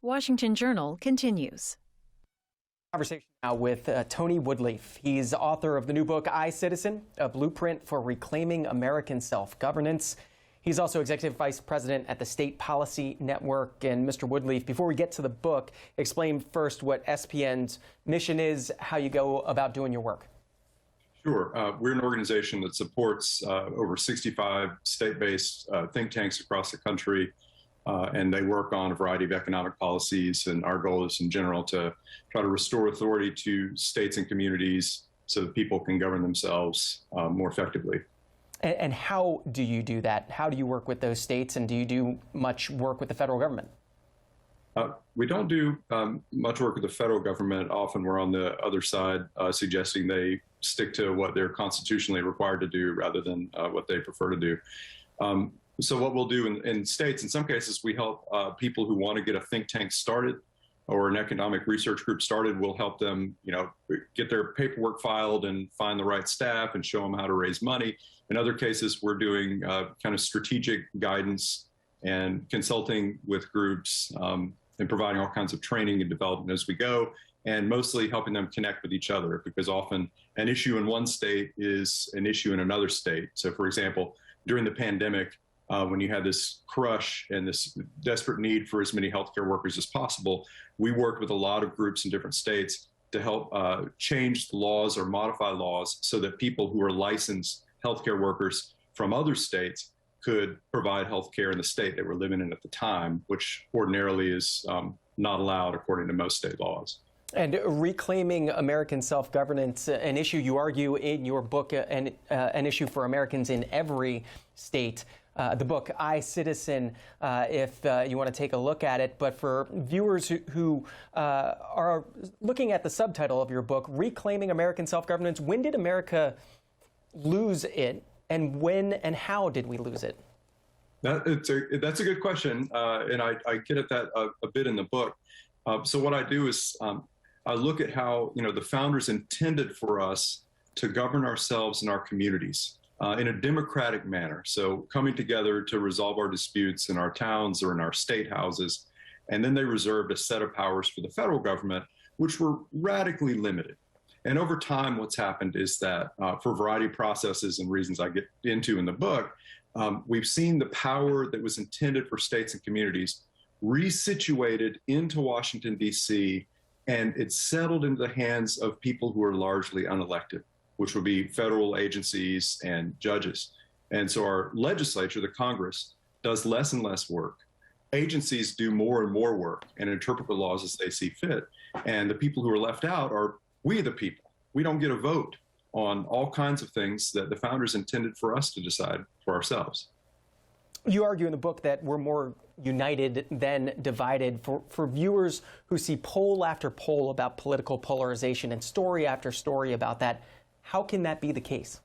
Washington Journal continues. Conversation now with Tony Woodlief. He's author of the new book, I, Citizen, A Blueprint for Reclaiming American Self-Governance. He's also executive vice president at the State Policy Network. And Mr. Woodlief, before we get to the book, explain first what SPN's mission is, how you go about doing your work. Sure. We're an organization that supports over 65 state-based think tanks across the country, and they work on a variety of economic policies. And our goal is, in general, to try to restore authority to states and communities so that people can govern themselves more effectively. And how do you do that? How do you work with those states, and do you do much work with the federal government? We don't do much work with the federal government. Often we're on the other side, suggesting they stick to what they're constitutionally required to do rather than what they prefer to do. So what we'll do in states, in some cases, we help people who want to get a think tank started or an economic research group started. We'll help them, get their paperwork filed and find the right staff and show them how to raise money. In other cases, we're doing kind of strategic guidance and consulting with groups and providing all kinds of training and development as we go, and mostly helping them connect with each other, because often an issue in one state is an issue in another state. So, for example, during the pandemic, when you had this crush and this desperate need for as many healthcare workers as possible, we worked with a lot of groups in different states to help change the laws or modify laws so that people who are licensed healthcare workers from other states could provide healthcare in the state they were living in at the time, which ordinarily is not allowed according to most state laws. And reclaiming American self-governance, an issue you argue in your book, an issue for Americans in every state. The book, I, Citizen, if you want to take a look at it. But for viewers who are looking at the subtitle of your book, Reclaiming American Self-Governance, when did America lose it, and when and how did we lose it? That's a good question, and I get at that a bit in the book. So what I do is I look at how the founders intended for us to govern ourselves and our communities in a democratic manner. So coming together to resolve our disputes in our towns or in our state houses, and then they reserved a set of powers for the federal government, which were radically limited. And over time, what's happened is that for a variety of processes and reasons I get into in the book, we've seen the power that was intended for states and communities resituated into Washington, D.C., and it's settled into the hands of people who are largely unelected, which would be federal agencies and judges. And so our legislature, the Congress, does less and less work. Agencies do more and more work and interpret the laws as they see fit. And the people who are left out are we, the people. We don't get a vote on all kinds of things that the founders intended for us to decide for ourselves. You argue in the book that we're more united than divided. For viewers who see poll after poll about political polarization and story after story about that, how can that be the case?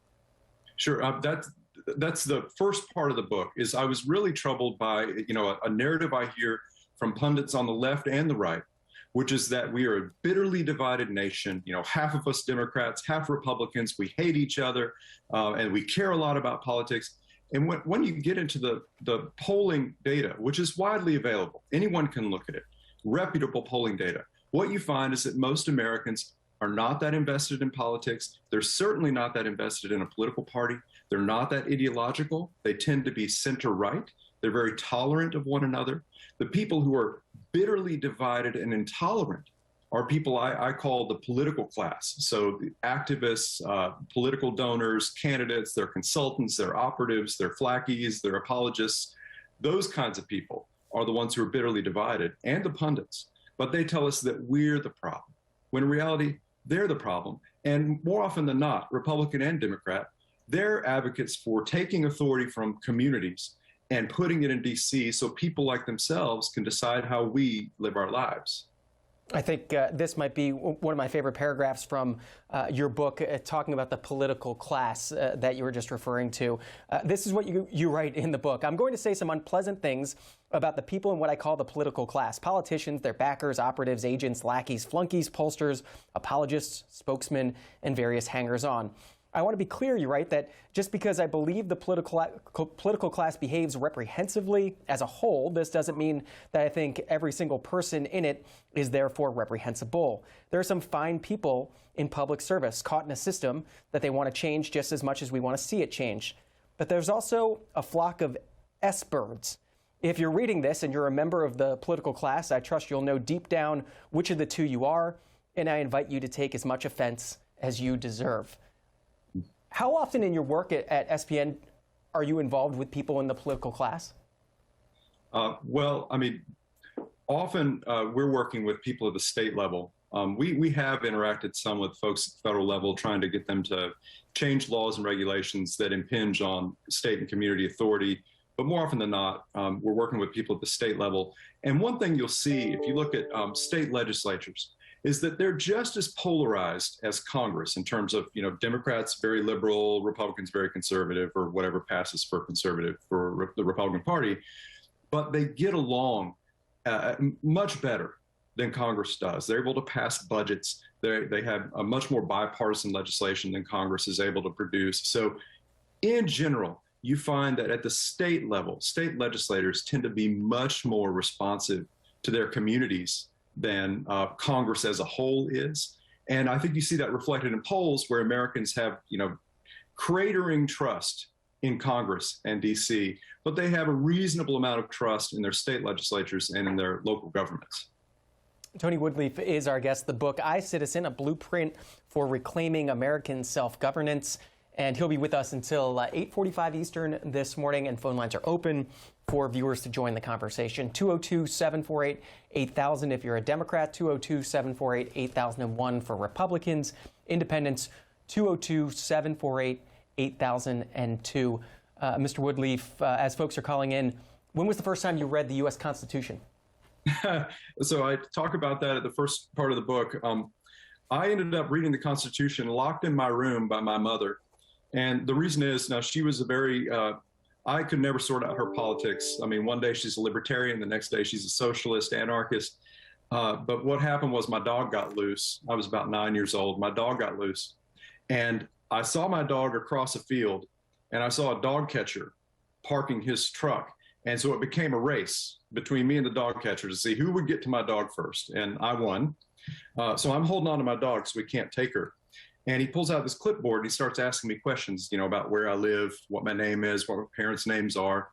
Sure. That's the first part of the book. Is I was really troubled by a narrative I hear from pundits on the left and the right, which is that we are a bitterly divided nation. Half of us Democrats, half Republicans. We hate each other, and we care a lot about politics. And when you get into the polling data, which is widely available, anyone can look at it, reputable polling data, what you find is that most Americans are not that invested in politics. They're certainly not that invested in a political party. They're not that ideological. They tend to be center-right. They're very tolerant of one another. The people who are bitterly divided and intolerant are people I call the political class. So the activists, political donors, candidates, their consultants, their operatives, their flackies, their apologists. Those kinds of people are the ones who are bitterly divided, and the pundits. But they tell us that we're the problem, when in reality, they're the problem. And more often than not, Republican and Democrat, they're advocates for taking authority from communities and putting it in D.C. so people like themselves can decide how we live our lives. I think this might be one of my favorite paragraphs from your book, talking about the political class that you were just referring to. This is what you write in the book. I'm going to say some unpleasant things about the people in what I call the political class: politicians, their backers, operatives, agents, lackeys, flunkies, pollsters, apologists, spokesmen, and various hangers-on. I want to be clear, you write, that just because I believe the political class behaves reprehensively as a whole, this doesn't mean that I think every single person in it is therefore reprehensible. There are some fine people in public service caught in a system that they want to change just as much as we want to see it change. But there's also a flock of S-birds. If you're reading this and you're a member of the political class, I trust you'll know deep down which of the two you are, and I invite you to take as much offense as you deserve. How often in your work at SPN are you involved with people in the political class? Well, I mean, often we're working with people at the state level. We have interacted some with folks at the federal level, trying to get them to change laws and regulations that impinge on state and community authority. But more often than not, we're working with people at the state level. And one thing you'll see if you look at state legislatures is that they're just as polarized as Congress in terms of, Democrats very liberal, Republicans very conservative, or whatever passes for conservative for the Republican Party. But they get along much better than Congress does. They're able to pass budgets. They have a much more bipartisan legislation than Congress is able to produce. So in general, you find that at the state level, state legislators tend to be much more responsive to their communities than Congress as a whole is. And I think you see that reflected in polls where Americans have, cratering trust in Congress and DC, but they have a reasonable amount of trust in their state legislatures and in their local governments. Tony Woodlief is our guest. The book, I, Citizen, A Blueprint for Reclaiming American Self-Governance. And he'll be with us until 8:45 Eastern this morning, and phone lines are open for viewers to join the conversation. 202-748-8000 if you're a Democrat, 202-748-8001 for Republicans, Independents, 202-748-8002. Mr. Woodlief, as folks are calling in, when was the first time you read the U.S. Constitution? So I talk about that at the first part of the book. I ended up reading the Constitution locked in my room by my mother. And the reason is, now she was I could never sort out her politics. I mean, one day she's a libertarian, the next day she's a socialist, anarchist. But what happened was my dog got loose. I was about 9 years old. My dog got loose. And I saw my dog across a field, and I saw a dog catcher parking his truck. And so it became a race between me and the dog catcher to see who would get to my dog first. And I won. So I'm holding on to my dog so we can't take her. And he pulls out this clipboard and he starts asking me questions, about where I live, what my name is, what my parents' names are.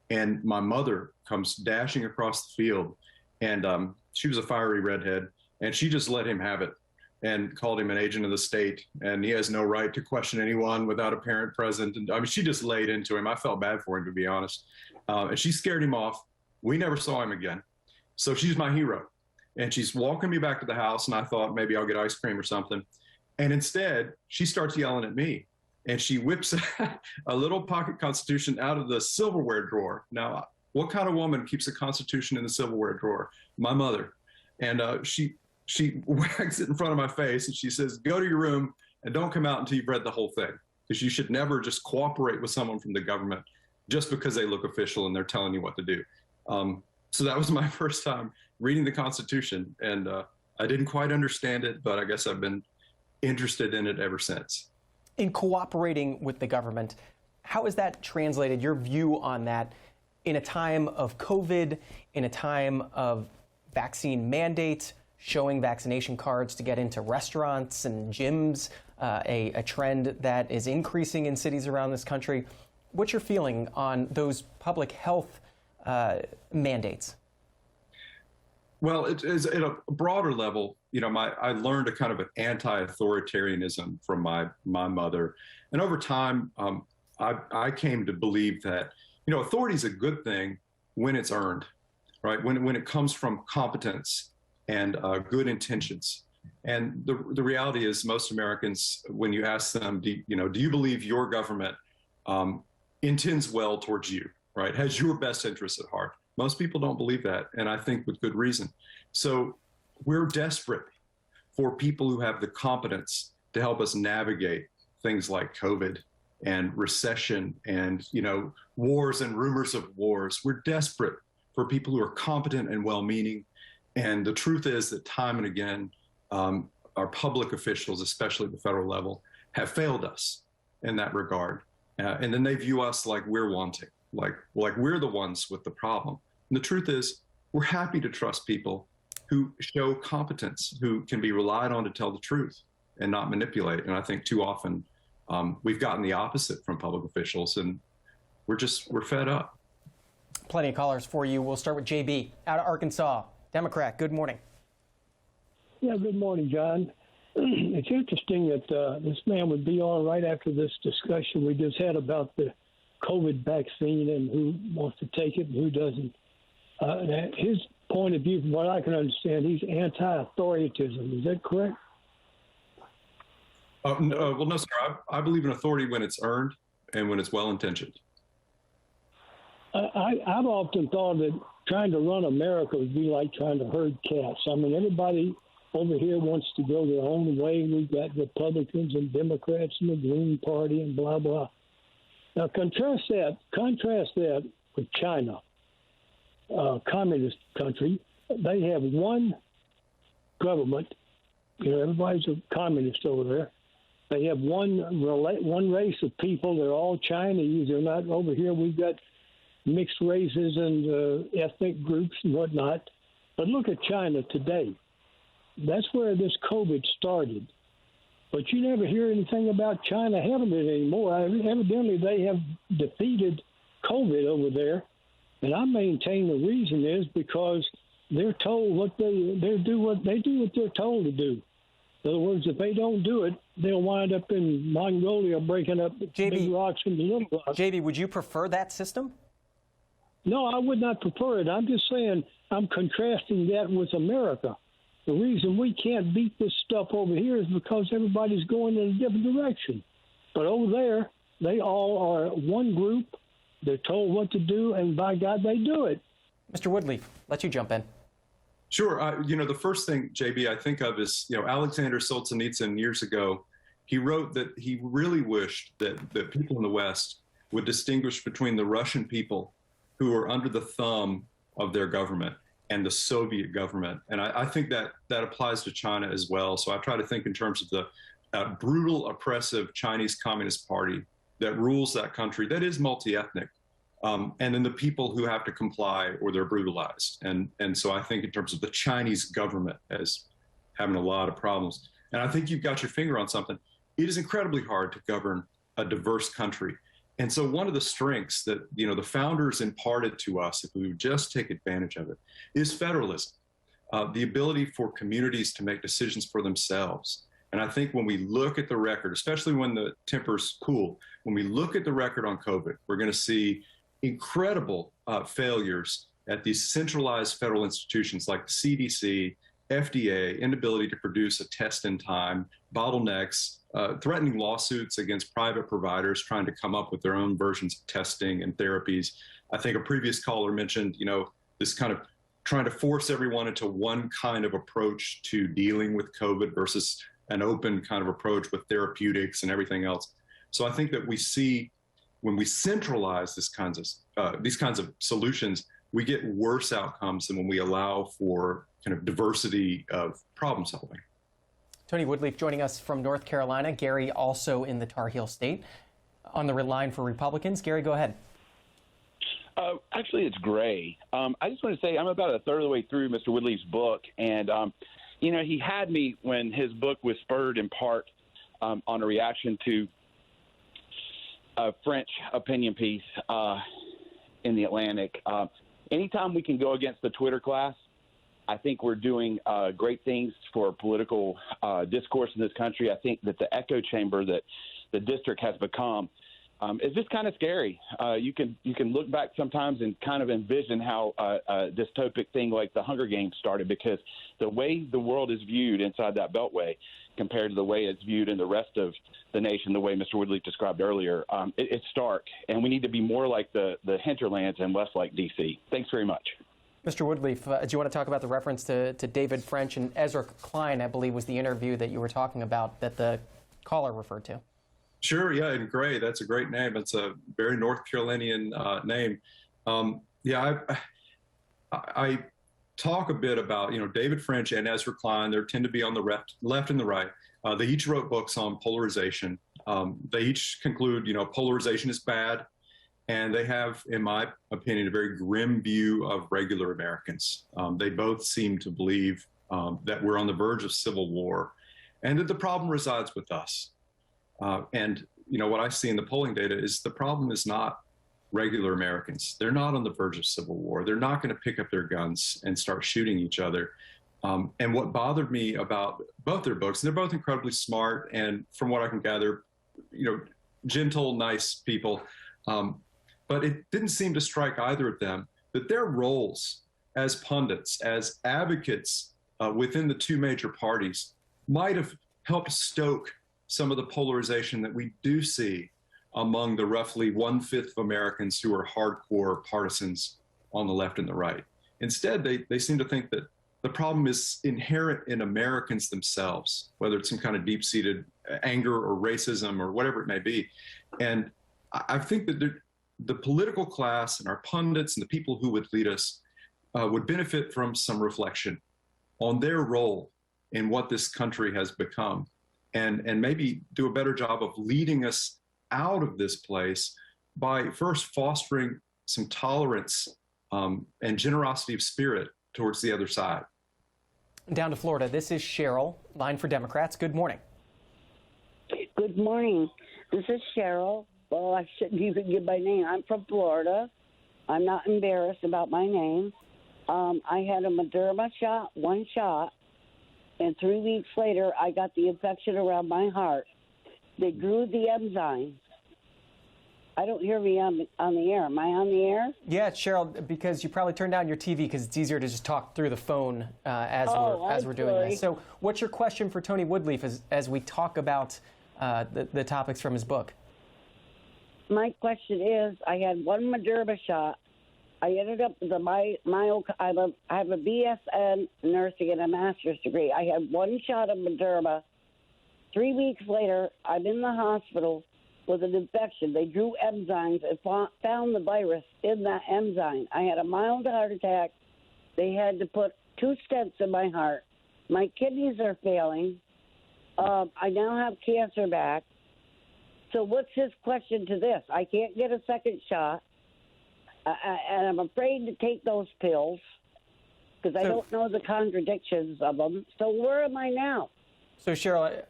And my mother comes dashing across the field. And she was a fiery redhead. And she just let him have it and called him an agent of the state. And he has no right to question anyone without a parent present. And I mean, she just laid into him. I felt bad for him, to be honest. And she scared him off. We never saw him again. So she's my hero. And she's walking me back to the house. And I thought maybe I'll get ice cream or something. And instead, she starts yelling at me, and she whips a little pocket Constitution out of the silverware drawer. Now, what kind of woman keeps a Constitution in the silverware drawer? My mother. And she wags it in front of my face, and she says, "Go to your room and don't come out until you've read the whole thing, because you should never just cooperate with someone from the government just because they look official and they're telling you what to do." So that was my first time reading the Constitution, and I didn't quite understand it, but I guess I've been interested in it ever since. In cooperating with the government, how is that translated, your view on that, in a time of COVID, in a time of vaccine mandates, showing vaccination cards to get into restaurants and gyms, a trend that is increasing in cities around this country? What's your feeling on those public health mandates? Well, it is at a broader level. I learned a kind of an anti-authoritarianism from my mother, and over time, I came to believe that authority is a good thing when it's earned, right? When it comes from competence and good intentions. And the reality is, most Americans, when you ask them, do you believe your government intends well towards you, right? Has your best interests at heart? Most people don't believe that, and I think with good reason. So we're desperate for people who have the competence to help us navigate things like COVID and recession and, wars and rumors of wars. We're desperate for people who are competent and well-meaning. And the truth is that time and again, our public officials, especially at the federal level, have failed us in that regard. And then they view us like we're wanting, like we're the ones with the problem. And the truth is, we're happy to trust people who show competence, who can be relied on to tell the truth and not manipulate. And I think too often we've gotten the opposite from public officials, and we're fed up. Plenty of callers for you. We'll start with JB out of Arkansas, Democrat. Good morning. Yeah, good morning, John. It's interesting that this man would be on right after this discussion we just had about the COVID vaccine and who wants to take it and who doesn't. His point of view, from what I can understand, he's anti-authoritarianism. Is that correct? Well, no, sir. I believe in authority when it's earned and when it's well-intentioned. I've often thought that trying to run America would be like trying to herd cats. I mean, everybody over here wants to go their own way. We've got Republicans and Democrats and the Green Party and blah, blah. Now, contrast that with China, a communist country. They have one government. You know, everybody's a communist over there. They have one race of people. They're all Chinese. They're not over here. We've got mixed races and ethnic groups and whatnot. But look at China today. That's where this COVID started. But you never hear anything about China having it anymore. Evidently, they have defeated COVID over there. And I maintain the reason is because they're told what they do what they're told to do. In other words, if they don't do it, they'll wind up in Mongolia breaking up big rocks into little rocks. JB, would you prefer that system? No, I would not prefer it. I'm just saying I'm contrasting that with America. The reason we can't beat this stuff over here is because everybody's going in a different direction. But over there, they all are one group. They're told what to do, and by God, they do it. Mr. Woodlief, let you jump in. Sure. The first thing, JB, I think of is, Alexander Solzhenitsyn years ago, he wrote that he really wished that people in the West would distinguish between the Russian people who are under the thumb of their government and the Soviet government. And I think that applies to China as well. So I try to think in terms of the brutal, oppressive Chinese Communist Party that rules that country that is multi-ethnic. And then the people who have to comply or they're brutalized. And so I think in terms of the Chinese government as having a lot of problems. And I think you've got your finger on something. It is incredibly hard to govern a diverse country. And so one of the strengths that, the founders imparted to us, if we would just take advantage of it, is federalism, the ability for communities to make decisions for themselves. And I think when we look at the record, especially when the tempers cool, when we look at the record on COVID, we're going to see incredible failures at these centralized federal institutions like the CDC, FDA, inability to produce a test in time, bottlenecks, threatening lawsuits against private providers trying to come up with their own versions of testing and therapies. I think a previous caller mentioned, this kind of trying to force everyone into one kind of approach to dealing with COVID versus an open kind of approach with therapeutics and everything else. So I think that we see when we centralize these kinds of solutions, we get worse outcomes than when we allow for kind of diversity of problem solving. Tony Woodlief joining us from North Carolina. Gary also in the Tar Heel State. On the line for Republicans. Gary, go ahead. Actually, it's Gray. I just want to say I'm about a third of the way through Mr. Woodlief's book. And, he had me when his book was spurred in part on a reaction to a French opinion piece in the Atlantic. Anytime we can go against the Twitter class, I think we're doing great things for political discourse in this country. I think that the echo chamber that the district has become is just kind of scary. You can look back sometimes and kind of envision how a dystopic thing like the Hunger Games started, because the way the world is viewed inside that beltway compared to the way it's viewed in the rest of the nation, the way Mr. Woodlief described earlier, it's stark. And we need to be more like the hinterlands and less like D.C. Thanks very much. Mr. Woodlief, do you want to talk about the reference to David French and Ezra Klein, I believe was the interview that you were talking about that the caller referred to? Sure, yeah, and Gray, that's a great name. It's a very North Carolinian name. I talk a bit about, David French and Ezra Klein. They tend to be on the left and the right. They each wrote books on polarization. They each conclude, polarization is bad. And they have, in my opinion, a very grim view of regular Americans. They both seem to believe that we're on the verge of civil war and that the problem resides with us. And what I see in the polling data is the problem is not regular Americans. They're not on the verge of civil war. They're not going to pick up their guns and start shooting each other. And what bothered me about both their books, and they're both incredibly smart and, from what I can gather, gentle, nice people. But it didn't seem to strike either of them that their roles as pundits, as advocates within the two major parties, might have helped stoke some of the polarization that we do see among the roughly 1/5 of Americans who are hardcore partisans on the left and the right. Instead, they seem to think that the problem is inherent in Americans themselves, whether it's some kind of deep-seated anger or racism or whatever it may be. And I think that the political class and our pundits and the people who would lead us would benefit from some reflection on their role in what this country has become, and maybe do a better job of leading us out of this place by first fostering some tolerance and generosity of spirit towards the other side. Down to Florida, this is Cheryl, line for Democrats. Good morning. Good morning. This is Cheryl. Well, I shouldn't even give my name. I'm from Florida. I'm not embarrassed about my name. I had a Moderna shot, one shot, and 3 weeks later, I got the infection around my heart. They grew the enzyme. I don't hear me on the air. Am I on the air? Yeah, Cheryl, because you probably turned down your TV because it's easier to just talk through the phone as we're doing this. So what's your question for Tony Woodlief as we talk about the topics from his book? My question is, I had one Moderna shot. I ended up with I have a BSN nursing and a master's degree. I had one shot of Moderna. 3 weeks later, I'm in the hospital with an infection. They drew enzymes and found the virus in that enzyme. I had a mild heart attack. They had to put 2 stents in my heart. My kidneys are failing. I now have cancer back. So what's his question to this? I can't get a second shot, and I'm afraid to take those pills because I don't know the contradictions of them. So where am I now? So Cheryl,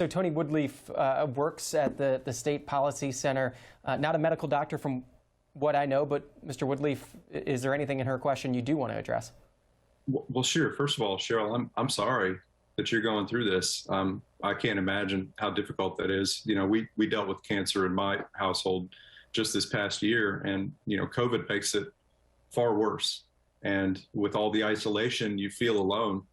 Tony Woodlief works at the State Policy Center, not a medical doctor from what I know, but Mr. Woodlief, is there anything in her question you do want to address? Well, sure. First of all, Cheryl, I'm sorry that you're going through this. I can't imagine how difficult that is. We dealt with cancer in my household just this past year, and COVID makes it far worse. And with all the isolation, you feel alone.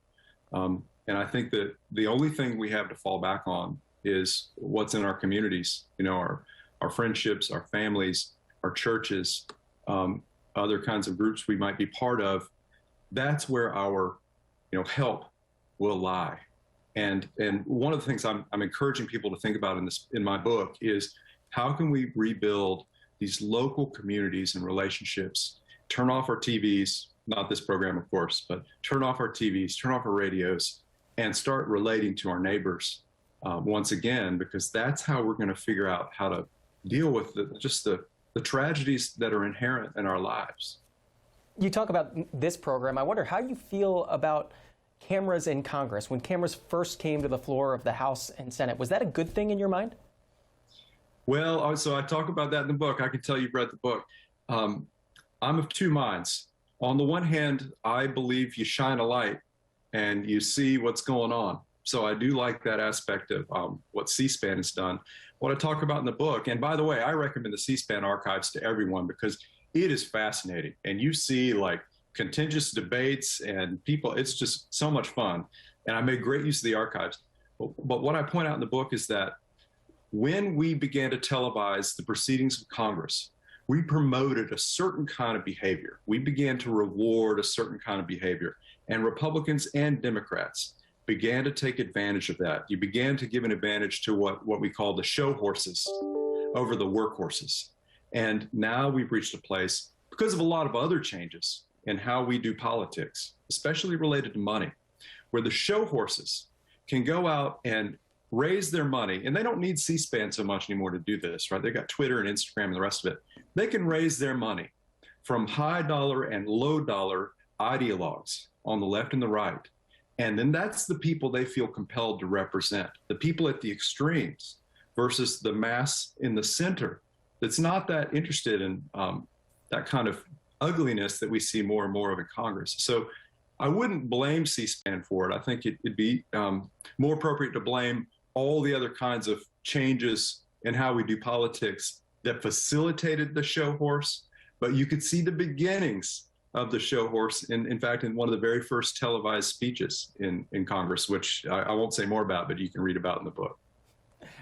And I think that the only thing we have to fall back on is what's in our communities, our friendships, our families, our churches, other kinds of groups we might be part of. That's where our, help will lie. And one of the things I'm encouraging people to think about in my book is how can we rebuild these local communities and relationships, turn off our TVs, not this program, of course, but turn off our TVs, turn off our radios, and start relating to our neighbors once again, because that's how we're going to figure out how to deal with the tragedies that are inherent in our lives. You talk about this program. I wonder how you feel about cameras in Congress. When cameras first came to the floor of the House and Senate, was that a good thing in your mind? Well, so I talk about that in the book. I can tell you've read the book. I'm of two minds. On the one hand, I believe you shine a light and you see what's going on. So I do like that aspect of what C-SPAN has done. What I talk about in the book, and by the way, I recommend the C-SPAN archives to everyone because it is fascinating. And you see contentious debates and people, it's just so much fun. And I made great use of the archives. But what I point out in the book is that when we began to televise the proceedings of Congress, we promoted a certain kind of behavior. We began to reward a certain kind of behavior. And Republicans and Democrats began to take advantage of that. You began to give an advantage to what we call the show horses over the workhorses. And now we've reached a place, because of a lot of other changes in how we do politics, especially related to money, where the show horses can go out and raise their money, and they don't need C-SPAN so much anymore to do this, right? They've got Twitter and Instagram and the rest of it. They can raise their money from high dollar and low dollar ideologues on the left and the right. And then that's the people they feel compelled to represent, the people at the extremes versus the mass in the center that's not that interested in that kind of ugliness that we see more and more of in Congress. So I wouldn't blame C-SPAN for it. I think it'd be more appropriate to blame all the other kinds of changes in how we do politics that facilitated the show horse. But you could see the beginnings of the show horse, in fact, in one of the very first televised speeches in Congress, which I won't say more about, but you can read about in the book.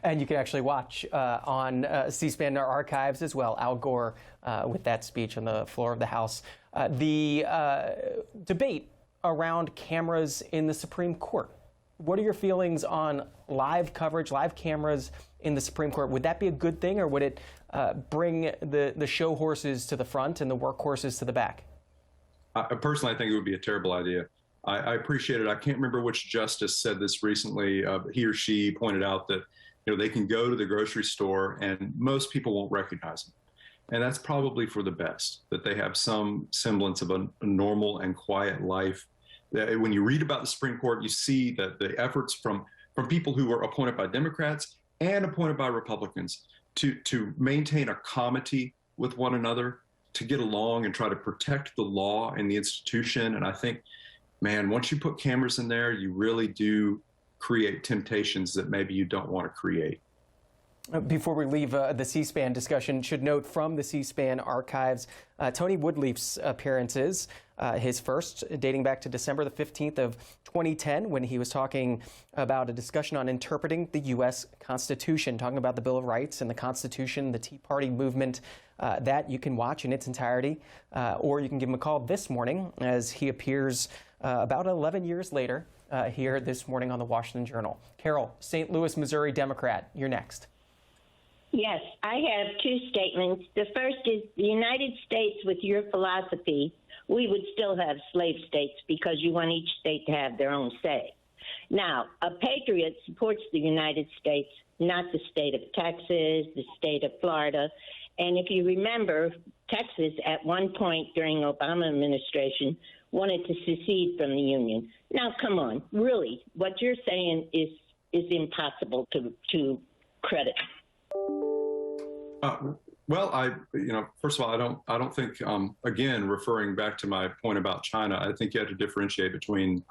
And you can actually watch on C-SPAN archives as well, Al Gore with that speech on the floor of the House. The debate around cameras in the Supreme Court. What are your feelings on live coverage, live cameras in the Supreme Court? Would that be a good thing, or would it bring the show horses to the front and the workhorses to the back? Personally, I think it would be a terrible idea. I appreciate it. I can't remember which justice said this recently. He or she pointed out that they can go to the grocery store and most people won't recognize them. And that's probably for the best, that they have some semblance of a normal and quiet life. When you read about the Supreme Court, you see that the efforts from people who were appointed by Democrats and appointed by Republicans to maintain a comity with one another, to get along and try to protect the law and the institution. And I think, man, once you put cameras in there, you really do create temptations that maybe you don't want to create. Before we leave the C-SPAN discussion, should note from the C-SPAN archives, Tony Woodlief's appearances, his first dating back to December the 15th of 2010, when he was talking about a discussion on interpreting the U.S. Constitution, talking about the Bill of Rights and the Constitution, the Tea Party movement. That you can watch in its entirety, or you can give him a call this morning as he appears about 11 years later here this morning on the Washington Journal. Carol, St. Louis, Missouri Democrat, you're next. Yes, I have two statements. The first is the United States, with your philosophy, we would still have slave states because you want each state to have their own say. Now, a patriot supports the United States, not the state of Texas, the state of Florida. And if you remember, Texas at one point during Obama administration wanted to secede from the Union. Now, come on, really, what you're saying is impossible to credit. Well, first of all, I don't think, again, referring back to my point about China, I think you have to differentiate between,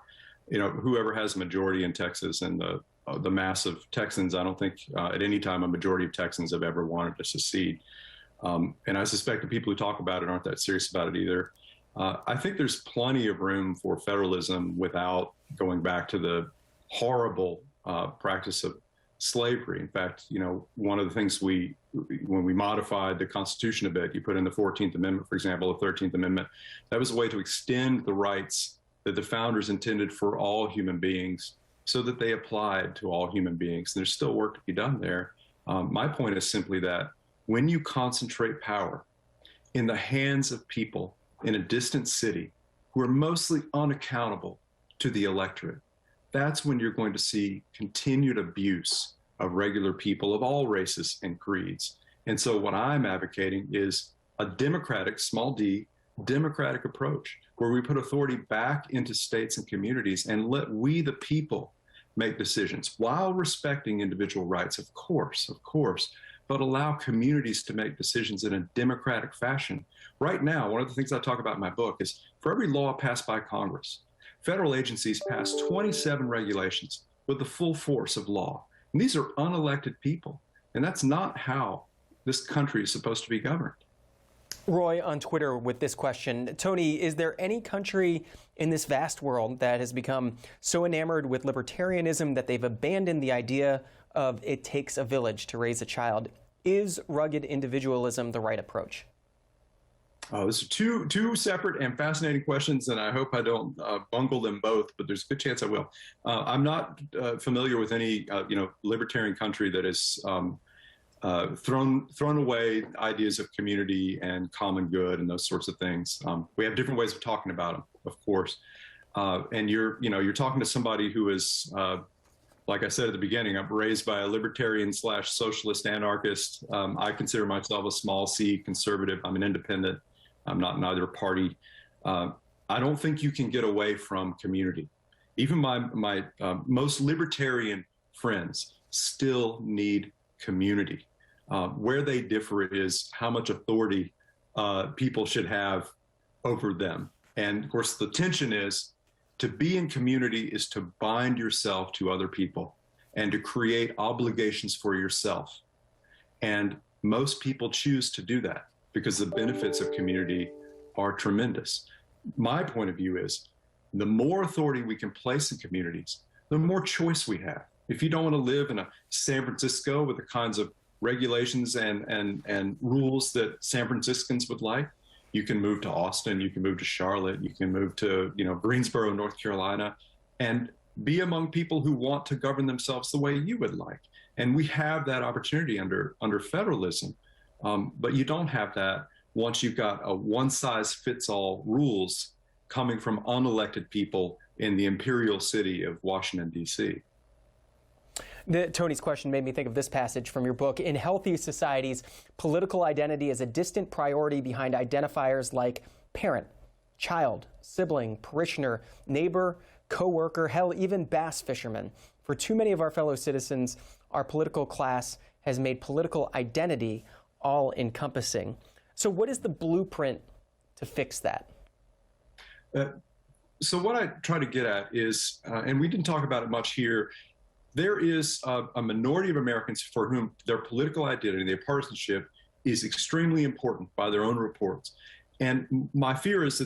whoever has a majority in Texas and the mass of Texans. I don't think at any time a majority of Texans have ever wanted to secede. And I suspect the people who talk about it aren't that serious about it either. I think there's plenty of room for federalism without going back to the horrible practice of slavery. In fact, one of the things when we modified the Constitution a bit, you put in the 14th Amendment, for example, the 13th Amendment, that was a way to extend the rights that the founders intended for all human beings so that they applied to all human beings. There's still work to be done there. My point is simply that when you concentrate power in the hands of people in a distant city who are mostly unaccountable to the electorate, that's when you're going to see continued abuse of regular people of all races and creeds. And so what I'm advocating is a democratic, small d, democratic approach where we put authority back into states and communities and let we, the people, make decisions while respecting individual rights, of course, but allow communities to make decisions in a democratic fashion. Right now, one of the things I talk about in my book is for every law passed by Congress, federal agencies pass 27 regulations with the full force of law. And these are unelected people. And that's not how this country is supposed to be governed. Roy on Twitter with this question. Tony, is there any country in this vast world that has become so enamored with libertarianism that they've abandoned the idea of it takes a village to raise a child? Is rugged individualism the right approach? Oh, these are two separate and fascinating questions, and I hope I don't bungle them both, but there's a good chance I will. I'm not familiar with any libertarian country that has thrown away ideas of community and common good and those sorts of things. We have different ways of talking about them, of course. And you're talking to somebody who is like I said at the beginning, I'm raised by a libertarian/socialist anarchist. I consider myself a small C conservative. I'm an independent. I'm not in either party. I don't think you can get away from community. Even my most libertarian friends still need community. Where they differ is how much authority people should have over them. And of course, the tension is to be in community is to bind yourself to other people and to create obligations for yourself. And most people choose to do that because the benefits of community are tremendous. My point of view is the more authority we can place in communities, the more choice we have. If you don't want to live in a San Francisco with the kinds of regulations and rules that San Franciscans would like, you can move to Austin, you can move to Charlotte, you can move to Greensboro, North Carolina, and be among people who want to govern themselves the way you would like. And we have that opportunity under federalism, but you don't have that once you've got a one-size-fits-all rules coming from unelected people in the imperial city of Washington, D.C. Tony's question made me think of this passage from your book. In healthy societies, political identity is a distant priority behind identifiers like parent, child, sibling, parishioner, neighbor, co-worker, hell, even bass fisherman. For too many of our fellow citizens, our political class has made political identity all-encompassing. So what is the blueprint to fix that? So what I try to get at is, and we didn't talk about it much here, there is a minority of Americans for whom their political identity, their partisanship, is extremely important by their own reports. And my fear is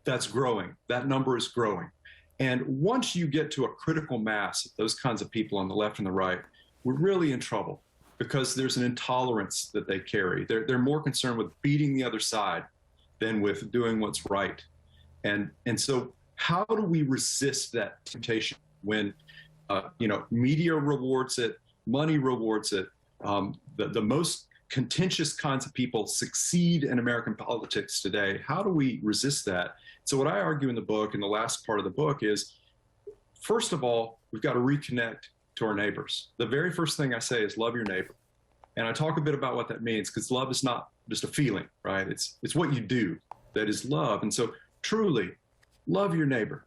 that's growing. That number is growing. And once you get to a critical mass of those kinds of people on the left and the right, we're really in trouble because there's an intolerance that they carry. They're more concerned with beating the other side than with doing what's right. And so how do we resist that temptation when media rewards it, money rewards it, the most contentious kinds of people succeed in American politics today? How do we resist that? So what I argue in the book, in the last part of the book, is, first of all, we've got to reconnect to our neighbors. The very first thing I say is love your neighbor. And I talk a bit about what that means, because love is not just a feeling, right? It's what you do that is love. And so truly love your neighbor,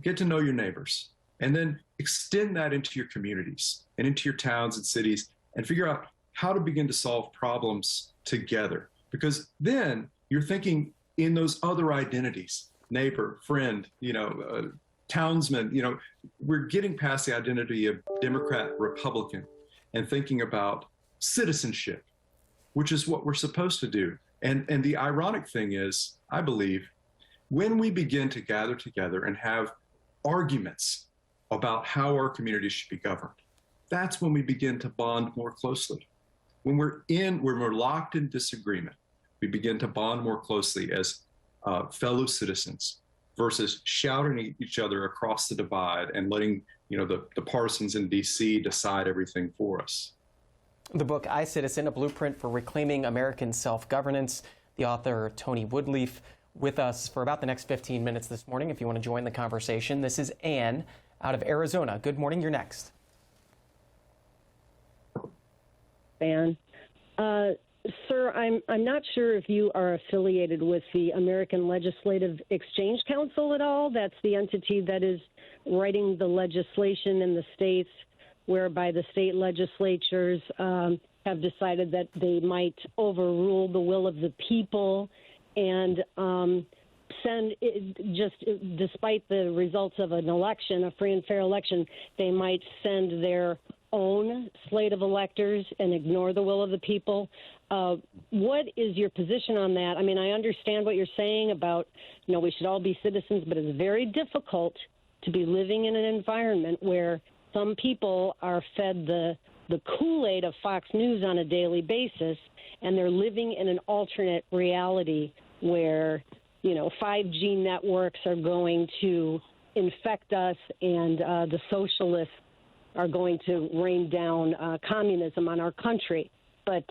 get to know your neighbors, and then extend that into your communities and into your towns and cities and figure out how to begin to solve problems together. Because then you're thinking in those other identities, neighbor, friend, townsman, we're getting past the identity of Democrat, Republican, and thinking about citizenship, which is what we're supposed to do. And the ironic thing is, I believe, when we begin to gather together and have arguments about how our community should be governed, that's when we begin to bond more closely. When we're locked in disagreement, we begin to bond more closely as fellow citizens versus shouting at each other across the divide and letting the partisans in D.C. decide everything for us. The book, I, Citizen, A Blueprint for Reclaiming American Self-Governance. The author, Tony Woodlief, with us for about the next 15 minutes this morning. If you want to join the conversation, this is Ann out of Arizona. Good morning, you're next. Ann. Sir, I'm not sure if you are affiliated with the American Legislative Exchange Council at all. That's the entity that is writing the legislation in the states, whereby the state legislatures have decided that they might overrule the will of the people and despite the results of an election, a free and fair election, they might send their own slate of electors and ignore the will of the people. What is your position on that? I mean, I understand what you're saying about, we should all be citizens, but it's very difficult to be living in an environment where some people are fed the Kool-Aid of Fox News on a daily basis, and they're living in an alternate reality where, 5G networks are going to infect us and the socialists are going to rain down communism on our country. But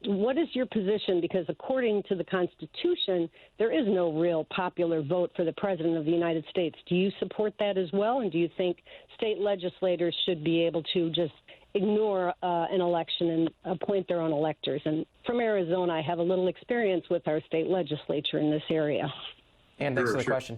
what is your position? Because according to the Constitution, there is no real popular vote for the President of the United States. Do you support that as well? And do you think state legislators should be able to just ignore an election and appoint their own electors? And from Arizona, I have a little experience with our state legislature in this area. And thanks for the question.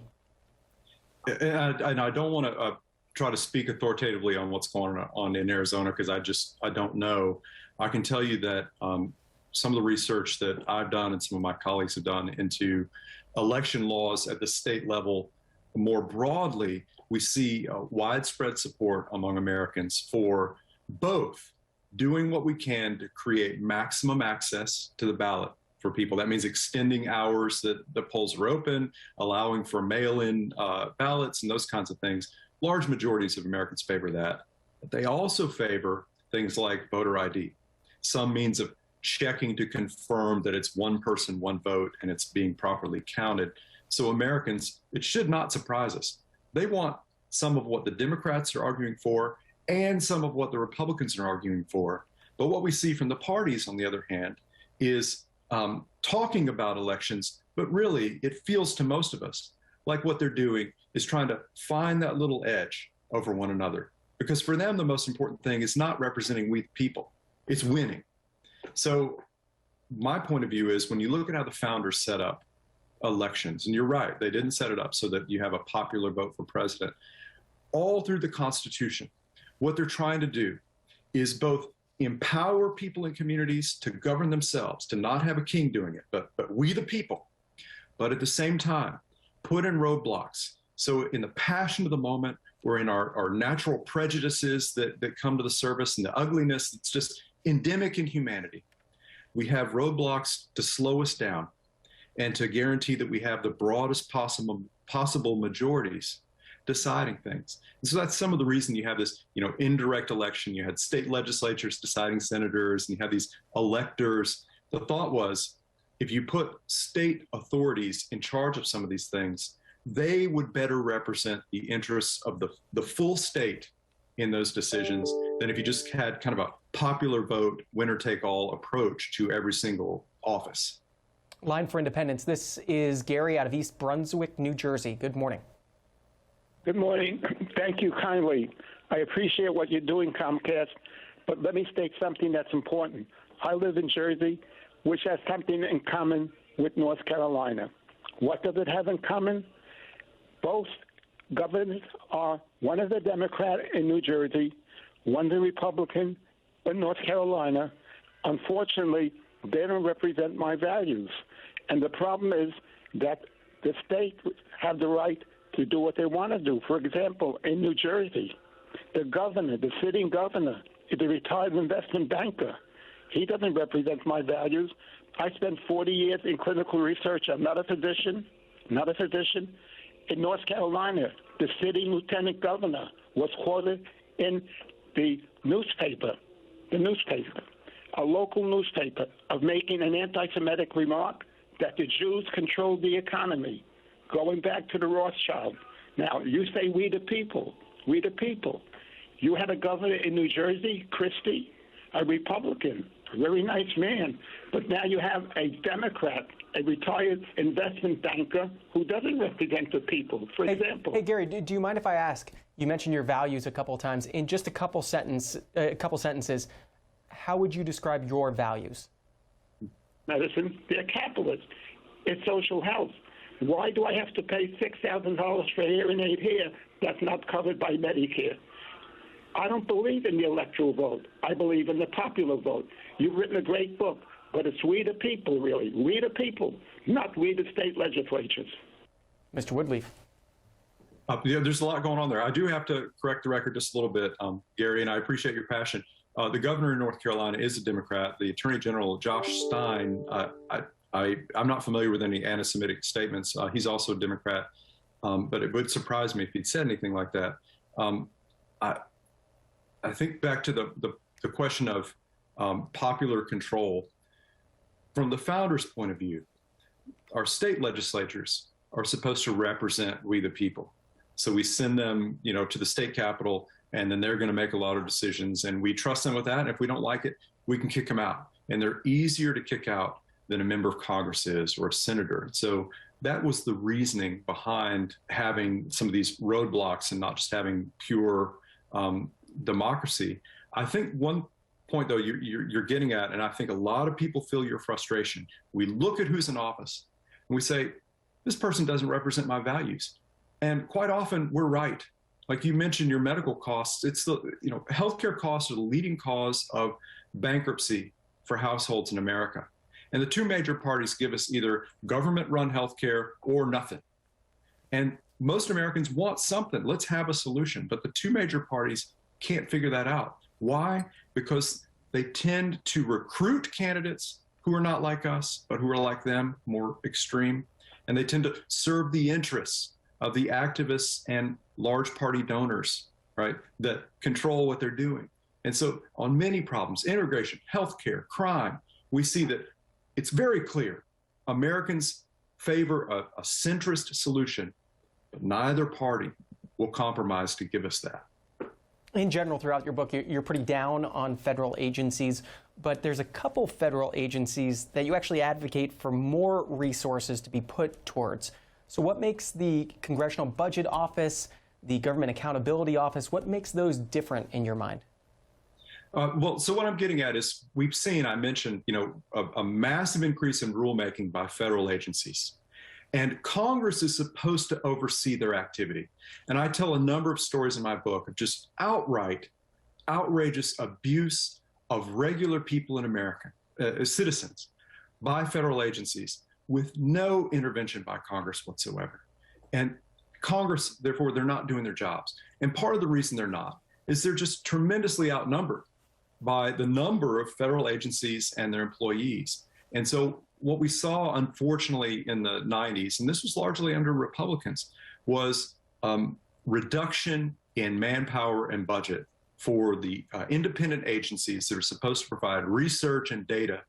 And I don't want to try to speak authoritatively on what's going on in Arizona because I don't know. I can tell you that some of the research that I've done and some of my colleagues have done into election laws at the state level more broadly, we see widespread support among Americans for both doing what we can to create maximum access to the ballot for people. That means extending hours that the polls are open, allowing for mail-in ballots and those kinds of things. Large majorities of Americans favor that. But they also favor things like voter ID, some means of checking to confirm that it's one person, one vote, and it's being properly counted. So Americans, it should not surprise us. They want some of what the Democrats are arguing for and some of what the Republicans are arguing for. But what we see from the parties, on the other hand, is talking about elections, but really it feels to most of us like what they're doing is trying to find that little edge over one another. Because for them, the most important thing is not representing we the people, it's winning. So my point of view is when you look at how the founders set up elections, and you're right, they didn't set it up so that you have a popular vote for president. All through the Constitution, what they're trying to do is both empower people in communities to govern themselves, to not have a king doing it, but we the people. But at the same time, put in roadblocks. So in the passion of the moment, or in our natural prejudices that come to the surface and the ugliness that's just endemic in humanity, we have roadblocks to slow us down and to guarantee that we have the broadest possible majorities deciding things. And so that's some of the reason you have this, indirect election. You had state legislatures deciding senators, and you have these electors. The thought was, if you put state authorities in charge of some of these things, they would better represent the interests of the full state in those decisions than if you just had kind of a popular vote, winner-take-all approach to every single office. Line for Independence. This is Gary out of East Brunswick, New Jersey. Good morning. Good morning. Thank you kindly. I appreciate what you're doing, Comcast, but let me state something that's important. I live in Jersey, which has something in common with North Carolina. What does it have in common? Both governors are one is a Democrat in New Jersey, one's a Republican in North Carolina. Unfortunately, they don't represent my values. And the problem is that the states have the right to do what they want to do. For example, in New Jersey, the governor, the sitting governor, is a retired investment banker. He doesn't represent my values. I spent 40 years in clinical research. I'm not a physician. In North Carolina, the sitting lieutenant governor was quoted in the newspaper, a local newspaper, of making an anti-Semitic remark that the Jews controlled the economy, going back to the Rothschild. Now, you say we the people. You had a governor in New Jersey, Christie, a Republican, a very nice man, but now you have a Democrat, a retired investment banker who doesn't represent the people, for example. Hey, Gary, do you mind if I ask, you mentioned your values a couple of times. In just a couple sentences, how would you describe your values? Medicine, they're capitalists. It's social health. Why do I have to pay $6,000 for hearing aid here that's not covered by Medicare? I don't believe in the electoral vote. I believe in the popular vote. You've written a great book, but it's we the people, really. We the people, not we the state legislatures. Mr. Woodlief. There's a lot going on there. I do have to correct the record just a little bit, Gary, and I appreciate your passion. The governor in North Carolina is a Democrat. The Attorney General, Josh Stein, I'm not familiar with any anti-Semitic statements. He's also a Democrat, but it would surprise me if he'd said anything like that. I think back to the question of popular control. From the founders' point of view, our state legislatures are supposed to represent we the people. So we send them, to the state capitol, and then they're going to make a lot of decisions, and we trust them with that. And if we don't like it, we can kick them out. and they're easier to kick out than a member of Congress is or a senator. So that was the reasoning behind having some of these roadblocks and not just having pure democracy. I think one point, though, you're getting at, and I think a lot of people feel your frustration. We look at who's in office and we say, this person doesn't represent my values. And quite often we're right. Like you mentioned, your medical costs, it's the, healthcare costs are the leading cause of bankruptcy for households in America. And the two major parties give us either government-run healthcare or nothing. And most Americans want something. Let's have a solution. But the two major parties can't figure that out. Why? Because they tend to recruit candidates who are not like us, but who are like them, more extreme. And they tend to serve the interests of the activists and large party donors, right, that control what they're doing. And so on many problems, immigration, healthcare, crime, we see that it's very clear Americans favor a centrist solution, but neither party will compromise to give us that. In general, throughout your book, you're pretty down on federal agencies, but there's a couple federal agencies that you actually advocate for more resources to be put towards. So what makes the Congressional Budget Office, the Government Accountability Office, what makes those different in your mind? So what I'm getting at is we've seen, I mentioned, a massive increase in rulemaking by federal agencies. And Congress is supposed to oversee their activity. And I tell a number of stories in my book of just outright, outrageous abuse of regular people in America, citizens, by federal agencies with no intervention by Congress whatsoever. And Congress, therefore, they're not doing their jobs. And part of the reason they're not is they're just tremendously outnumbered by the number of federal agencies and their employees. And so what we saw, unfortunately, in the 90s, and this was largely under Republicans, was reduction in manpower and budget for the independent agencies that are supposed to provide research and data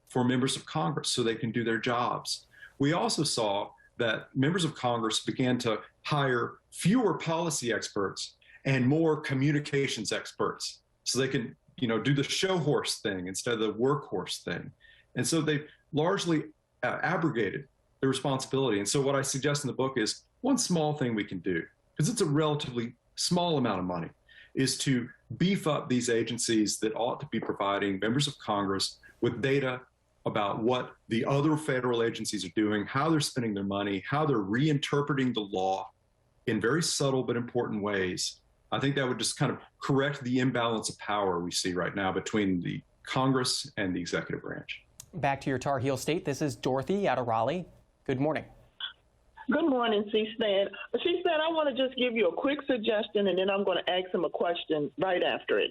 for members of Congress so they can do their jobs. We also saw that members of Congress began to hire fewer policy experts and more communications experts so they can do the show horse thing instead of the workhorse thing. And so they largely abrogated the responsibility. And so what I suggest in the book is one small thing we can do, because it's a relatively small amount of money, is to beef up these agencies that ought to be providing members of Congress with data about what the other federal agencies are doing, how they're spending their money, how they're reinterpreting the law in very subtle but important ways. I think that would just kind of correct the imbalance of power we see right now between the Congress and the executive branch. Back to your Tar Heel state. This is Dorothy out of Raleigh. Good morning. Good morning, C-SPAN. C-SPAN, I want to just give you a quick suggestion, and then I'm going to ask him a question right after it.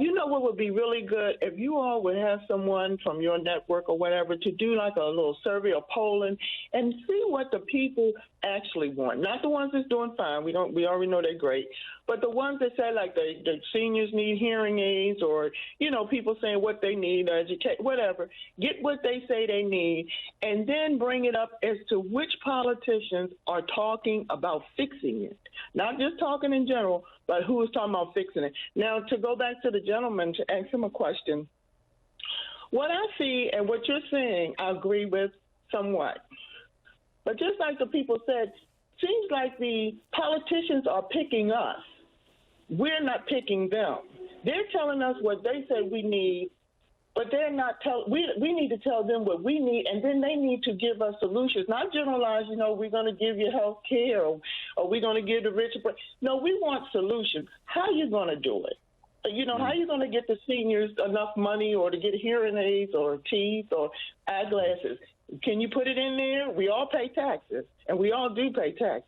You know what would be really good? If you all would have someone from your network or whatever to do like a little survey or polling and see what the people actually want. Not the ones that's doing fine. We already know they're great. But the ones that say like the seniors need hearing aids, or, people saying what they need, educate, whatever. Get what they say they need, and then bring it up as to which politicians are talking about fixing it. Not just talking in general, but who is talking about fixing it. Now, to go back to the gentleman to ask him a question, what I see and what you're saying, I agree with somewhat. But just like the people said, seems like the politicians are picking us. We're not picking them. They're telling us what they say we need, but they're not we need to tell them what we need, and then they need to give us solutions. Not generalize, we're going to give you health care or we're going to give the rich. No, we want solutions. How are you going to do it? How are you going to get the seniors enough money or to get hearing aids or teeth or eyeglasses? Can you put it in there? We all pay taxes, and we all do pay taxes.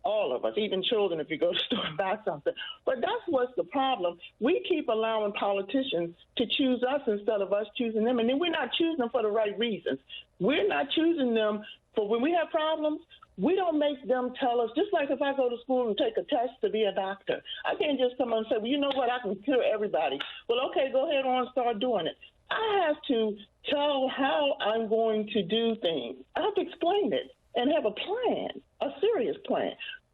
All of us, even children, if you go to the store and buy something. But that's what's the problem. We keep allowing politicians to choose us instead of us choosing them. And then we're not choosing them for the right reasons. We're not choosing them for when we have problems. We don't make them tell us, just like if I go to school and take a test to be a doctor. I can't just come and say, well, you know what, I can cure everybody. Well, okay, go ahead on and start doing it. I have to tell how I'm going to do things. I have to explain it and have a plan, a serious plan.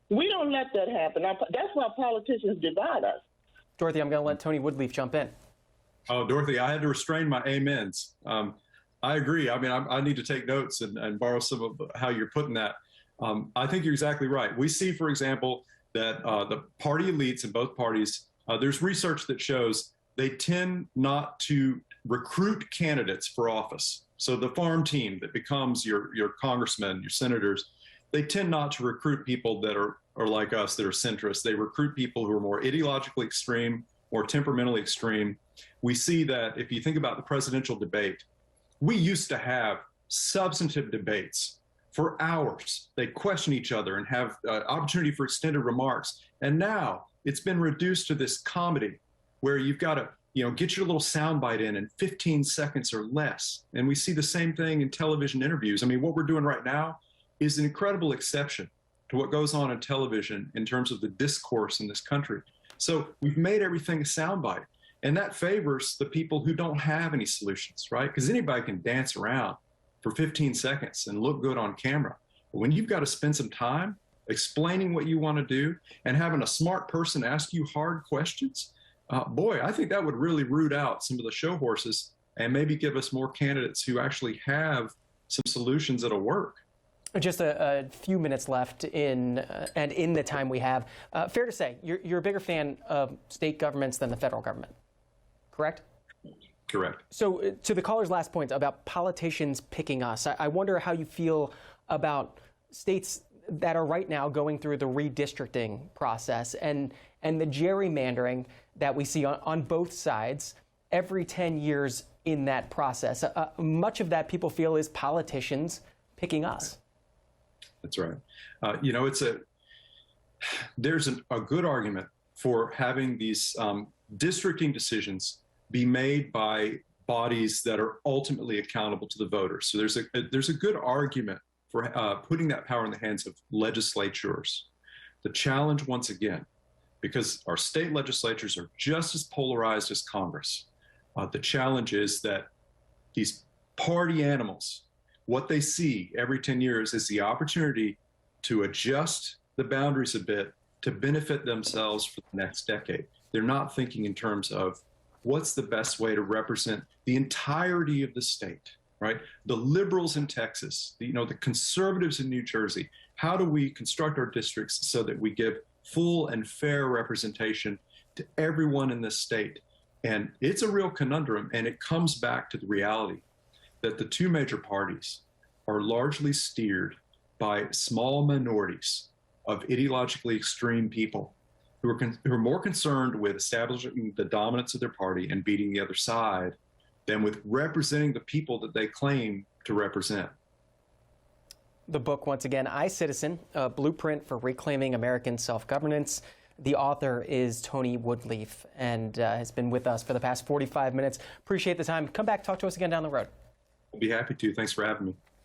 We don't let that happen. That's why politicians divide us. Dorothy, I'm going to let Tony Woodlief jump in. Oh, Dorothy, I had to restrain my amens. I agree. I mean, I need to take notes and borrow some of how you're putting that. I think you're exactly right. We see, for example, that the party elites in both parties, there's research that shows they tend not to recruit candidates for office. So the farm team that becomes your congressmen, your senators, they tend not to recruit people that are like us, that are centrist. They recruit people who are more ideologically extreme, more temperamentally extreme. We see that if you think about the presidential debate, we used to have substantive debates for hours. They question each other and have opportunity for extended remarks. And now it's been reduced to this comedy where you've got to, get your little soundbite in 15 seconds or less. And we see the same thing in television interviews. I mean, what we're doing right now is an incredible exception to what goes on in television in terms of the discourse in this country. So we've made everything a soundbite. And that favors the people who don't have any solutions, right? Because anybody can dance around for 15 seconds and look good on camera. But when you've got to spend some time explaining what you want to do and having a smart person ask you hard questions, boy, I think that would really root out some of the show horses and maybe give us more candidates who actually have some solutions that'll work. Just a few minutes left in the time we have. Fair to say, you're a bigger fan of state governments than the federal government, correct? Correct. So to the caller's last point about politicians picking us, I wonder how you feel about states that are right now going through the redistricting process and the gerrymandering that we see on both sides every 10 years in that process. Much of that people feel is politicians picking us. That's right. There's a good argument for having these districting decisions be made by bodies that are ultimately accountable to the voters. So there's a good argument for putting that power in the hands of legislatures. The challenge, once again, because our state legislatures are just as polarized as Congress, the challenge is that these party animals, what they see every 10 years is the opportunity to adjust the boundaries a bit to benefit themselves for the next decade. They're not thinking in terms of what's the best way to represent the entirety of the state, right? The liberals in Texas, the conservatives in New Jersey. How do we construct our districts so that we give full and fair representation to everyone in this state? And it's a real conundrum, and it comes back to the reality that the two major parties are largely steered by small minorities of ideologically extreme people who are more concerned with establishing the dominance of their party and beating the other side than with representing the people that they claim to represent. The book, once again, I, Citizen, a blueprint for reclaiming American self-governance. The author is Tony Woodlief and has been with us for the past 45 minutes. Appreciate the time. Come back, talk to us again down the road. I'll be happy to. Thanks for having me.